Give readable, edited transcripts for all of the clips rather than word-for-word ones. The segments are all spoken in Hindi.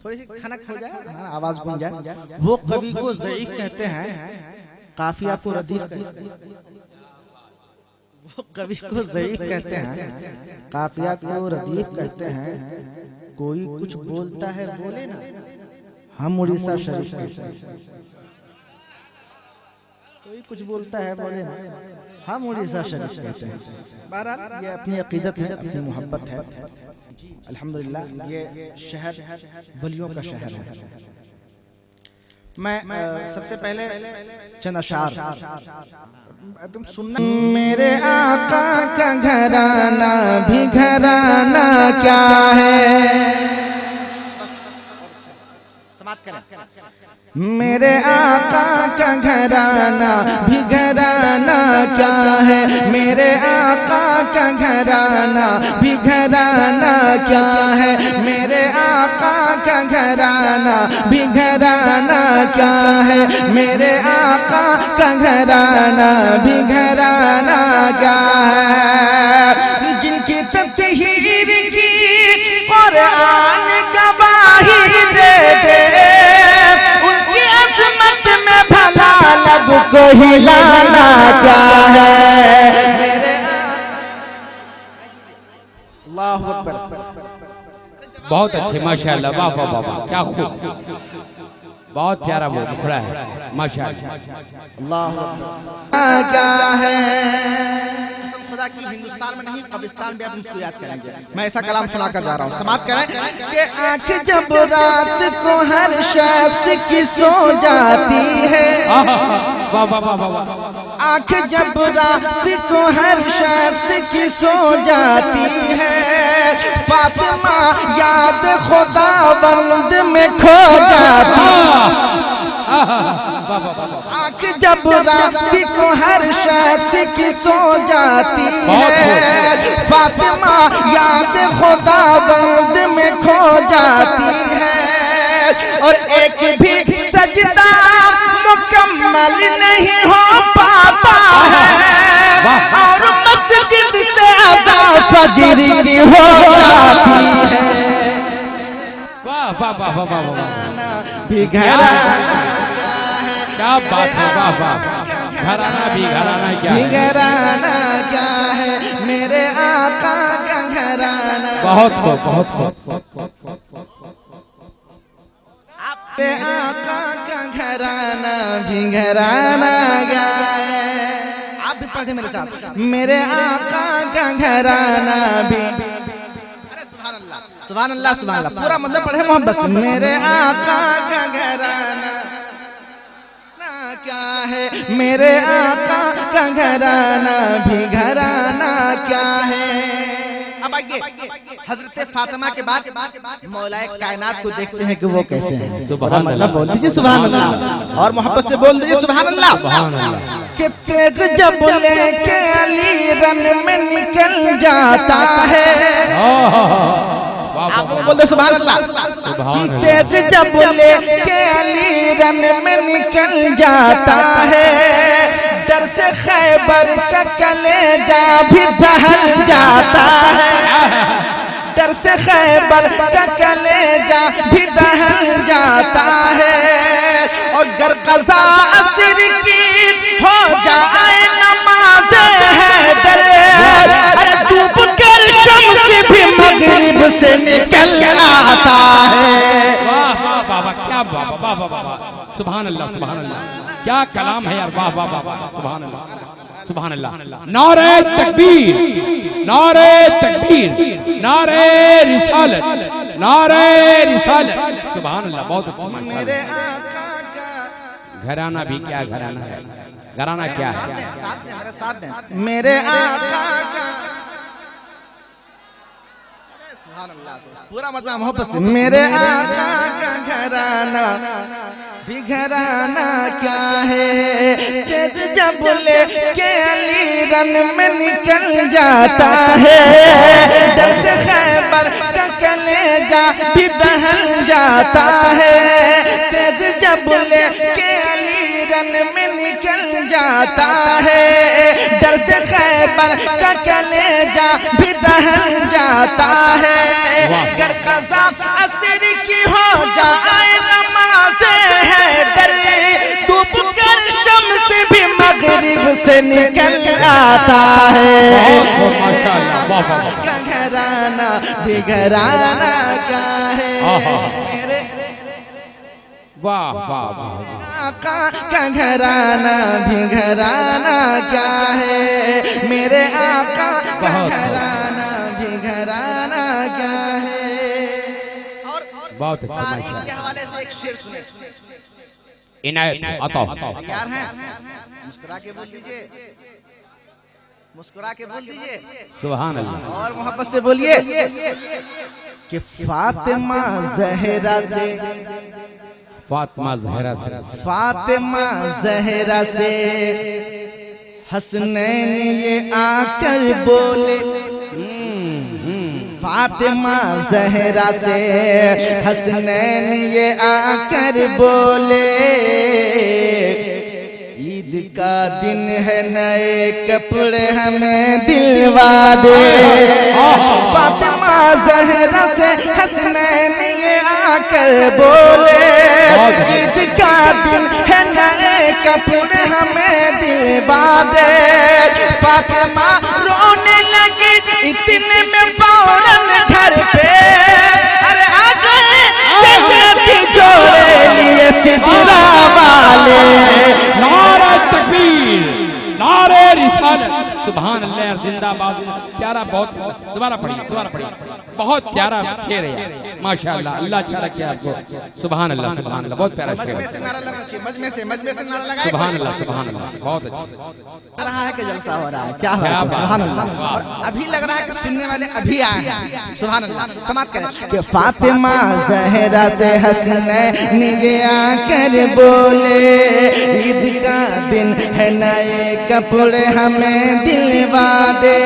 थोड़ी सी खनक हो जाए, आवाज गूंज जाए। वो कवि को ज़ईफ कहते हैं, काफिया को रदीफ कहते हैं। वो कवि को ज़ईफ कहते हैं, काफिया को रदीफ कहते हैं। कोई कुछ बोलता है बोले ना, हम उड़ीसा शरीफ कहते हैं। कोई कुछ बोलता है बोले ना, हम उड़ीसा शरीफ कहते हैं। बहरहाल ये अपनी अकीदत है, अपनी मोहब्बत है। अल्हम्दुलिल्लाह ये शहर वलियों का शहर है। मैं सबसे पहले चंद अशार तुम सुनना। मेरे आका का घराना भी घराना क्या है, समाप्त करें। मेरे आका का घराना भी घराना क्या है, मेरे आका का घराना भी घराना क्या है, मेरे आका का घराना भी घराना क्या है, मेरे आका का घराना भी घराना क्या है। जिनकी तत्हीर की कुरान गवाही दे दे, को हिलाना क्या है। अल्लाहु अकबर। बहुत अच्छे माशाअल्लाह, वाह वाह वाह, क्या खूब, बहुत प्यारा वो मुखड़ा है माशाअल्लाह। अल्लाहु अकबर। क्या है खुदा की, हिंदुस्तान में नहीं कब्रिस्तान में अपनी याद करेंगे। मैं ऐसा कलाम सुनाकर जा रहा हूँ, समाप्त करें कि आँख जब रात को हर शख्स की सो जाती है, आँख जब रात को हर शख्स की सो जाती है, फातिमा याद खुदावंद में खो जाती है। आँख जब रात को हर शख्स की सो जाती है, फातिमा याद खुदावंद में खो जाती है। और एक भी सजदा मुकम्मल नहीं हो पाता है, और मस्जिद से अज़ान फजर की हो जाती है। वाह वाह वाह वाह वाह, भी घराना क्या बात है, वाह वाह। घराना भी घराना क्या है, घराना क्या है, मेरे आका का घराना। बहुत खूब, बहुत खूब। मेरे आका का घराना भी घराना क्या है। आप भी पढ़ते मेरे साथ। मेरे आका का घराना भी, सुभान अल्लाह सुभान अल्लाह, पूरा मतलब पढ़े मोहब्बत से। मेरे आका का घराना क्या है, मेरे आका का घराना भी घराना क्या है। अब आइए हजरत फातिमा के बाद मौलाए कायनात को देखते हैं कि वो कैसे हैं। सुभान अल्लाह बोल दीजिए सुभान अल्लाह, और मोहब्बत से बोल दीजिए सुभान अल्लाह। कि तेग जब लेके अली रन में निकल जाता है, आप लोग बोल दे सुभान अल्लाह। तेज जब लेके अली रन में निकल जाता है, डर से खैबर का कलेजा भी दहल जाता है, डर से खैबर का कलेजा भी दहल जाता है। और अगर क़ज़ा असर की हो जाए नमाज़ हैदर, अरे डूब कर शम्स भी मगरिब से निकल आता है। वाह वाह बाबा, क्या बाबा, वाह वाह वाह, सुभान अल्लाह सुभान अल्लाह, क्या कलाम है यार, वाह वाह वाह, सुभान अल्लाह सुभान अल्लाह। नारे तकबीर, नारे तकबीर, नारे रिसालत, नारे रिसालत, सुभान अल्लाह। बहुत मेरे आका का घराना भी क्या घराना है, घराना क्या है, मेरे आका का पूरा मतलब मोहब्बत से। मेरे आका का घराना भी घराना क्या है, तेज जब लेके अली रन में निकल जाता है, डर से खैबर का कलेजा भी दहल जाता है। तेज जब लेके अली रन में निकल जाता है, डर से खैबर का कलेजा भी दहल जाता है। अगर क़ज़ा असर की हो निकल आता है। माशाअल्लाह, वाह वाह वाह। का घराना भी घराना क्या है, मेरे वाह वाह वाह। आका का घराना भी घराना क्या है, मेरे आका का घराना भी घराना क्या है। और बहुत अच्छा तारीख माशाअल्लाह। के हवाले से एक शेर सुने। इनायत अता। तैयार हैं? मुस्कुरा के बोल दीजिए, मुस्कुरा के बोल दीजिए सुभान अल्लाह। और मोहब्बत से बोलिए कि फातिमा जहरा से, फातिमा जहरा से, फातिमा जहरा से हसनैन ये आकर बोले, फातिमा जहरा से हसनैन ये आकर बोले, ईद का दिन है नए कपड़े हमें दिलवा दे। फातिमा जहरा से हसनैन ये आकर बोले, ईद का दिन है नए कपड़े हमें दिलवा दे। फातिमा रोने लगी इतने में फौरन घर पे, अरे आ गए जन्नती जोड़े लिए सिदरा वाले। नारे तकबीर, नारे रिसालत, सुभान अल्लाह, जिंदाबाद। प्यारा, बहुत दोबारा पढ़िए, दोबारा पढ़िए। बहुत प्यारा शेर है माशाअल्लाह। अल्लाह अच्छा रखे आपको। सुभान अल्लाह, सुभान अल्लाह, बहुत प्यारा शेर मजमे है। से नारा लगा, मजमे से नारा लगाए। सुभान अल्लाह, सुभान अल्लाह, बहुत अच्छा। रहा है कि जलसा हो रहा है, क्या हो रहा है? सुभान अल्लाह। और अभी लग रहा है कि सुनने वाले अभी आए हैं। सुभान अल्लाह। समाप्त करें कि फातिमा जहरा से हसनैन ये आकर बोले, ईद का दिन है नए कपड़े हमें दिलवा दे।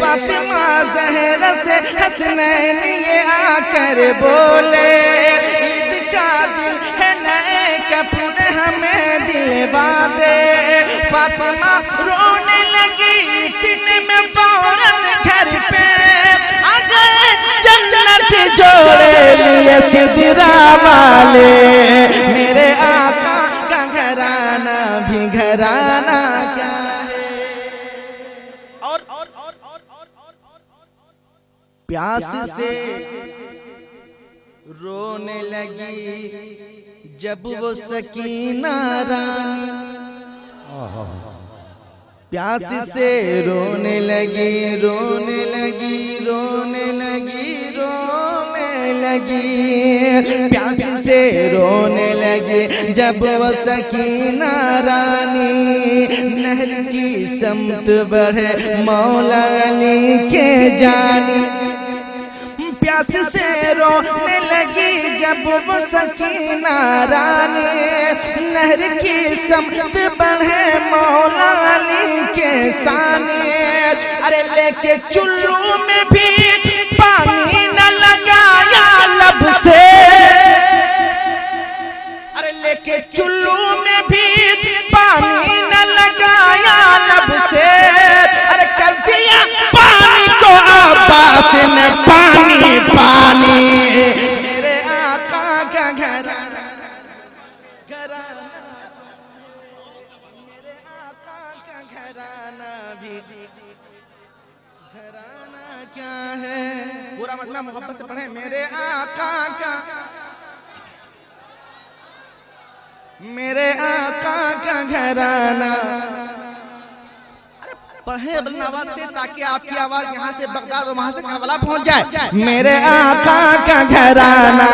फातिमा जहरा से हसनैन ये आकर बोले, ईद का दिन है नए कपड़े हमें दिलवा दे। फातिमा रोने लगी इतने में फौरन घर पे आ गए जन्नत जोड़े लिए सिदरा वाले, मेरे आका का घराना भी घराना क्या है। और प्यास से रोने लगी जब वो सकीना रानी, प्यास से रोने लगी, रोने लगी, रोने लगी, रोने लगी, प्यास से रोने लगी जब वो सकीना रानी, नहर की समत बढ़े मौला अली के जानी। प्यास से रोने लगी जब वो सकीना रानी, नहर की समत बढ़े मौला अली के सानी। अरे लेके चुल्लू में भी पानी न लगाया लब से, अरे लेके चुल्लू में भी पानी न लगाया लब से, अरे कर दिया पानी को अब्बास ने पानी पानी, मेरे आका का घराना, घराना, मेरे आका का घराना भी घराना क्या है। पूरा मजमा मोहब्बत से पढ़े, मेरे आका का, मेरे आका का घराना। पढ़े अपनी आवाज से ताकि आपकी आवाज यहाँ से बगदाद और वहां से करबला पहुंच जाए। मेरे आका का घराना,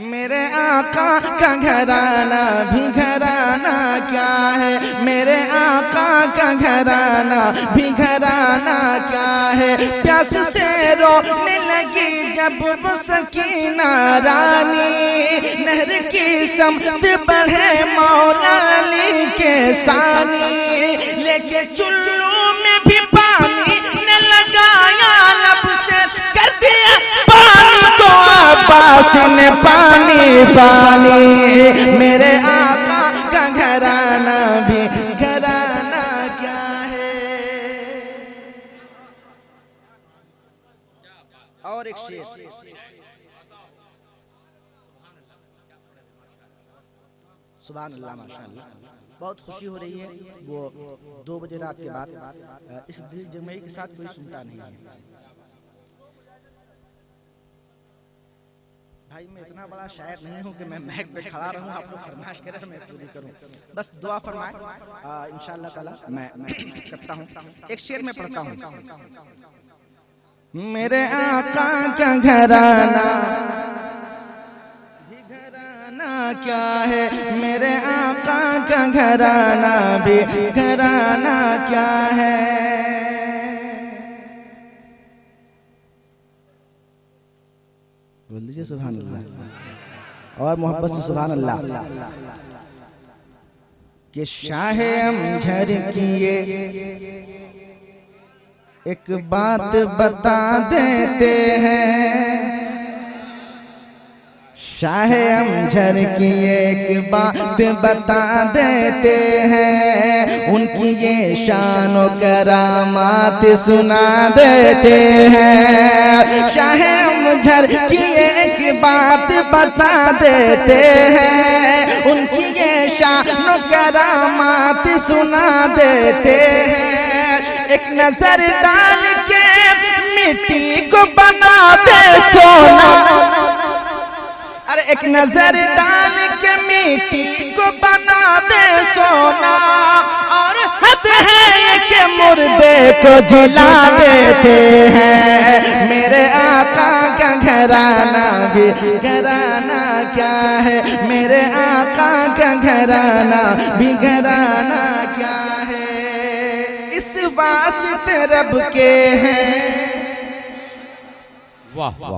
मेरे आका का घराना भी घराना क्या है, मेरे आका का घराना भी घराना क्या है। प्यास से रोने लगी जब वो सकीना रानी, नहर की समत बढ़े मौला अली के सानी, लेके चुल्लू में भी पानी न लगाया लब से, कर दिया पानी को अब्बास ने पानी पानी, मेरे आका का घराना भी घराना क्या है। और एक शेर, सुभान अल्लाह, माशाअल्लाह। बहुत खुशी हो रही है। वो 2 बजे रात के बाद इस दिल जमई के साथ कोई सुनता नहीं है। भाई मैं इतना बड़ा शायर नहीं हूँ कि मैं महक पे खड़ा रहूँ, आप लोग फरमाइश करें मैं पूरी करूँ। बस दुआ फरमाए, इंशाअल्लाह ताला मैं करता हूँ। एक शेर में पढ़ता हूँ। मेरे आका का घराना भी घराना क्या है, मेरे आका का घराना भी घराना क्या है। बोल दीजिए सुभान अल्लाह, और मोहब्बत से सुभान अल्लाह। कि शाह अमझर किए एक बात बता देते हैं, शाह अमझर की एक बात बता देते हैं, उनकी ये शान व करामात सुना देते हैं। शाह अमझर की एक बात बता देते हैं, उनकी ये शान व करामात सुना देते हैं। एक नजर डाल के मिट्टी को बना दे सोना, अरे एक नजर डाल के मिट्टी को बना दे सोना, और हद है कि मुर्दे को जिला देते हैं। मेरे आका का घराना भी घराना क्या है, मेरे आका का घराना भी घराना क्या है। इस वास्ते रब के हैं,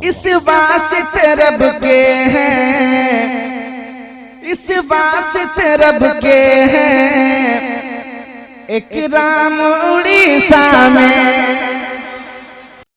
इस वास्ते रब के हैं, इस वास्ते रब के हैं। एक राम उड़ीसा में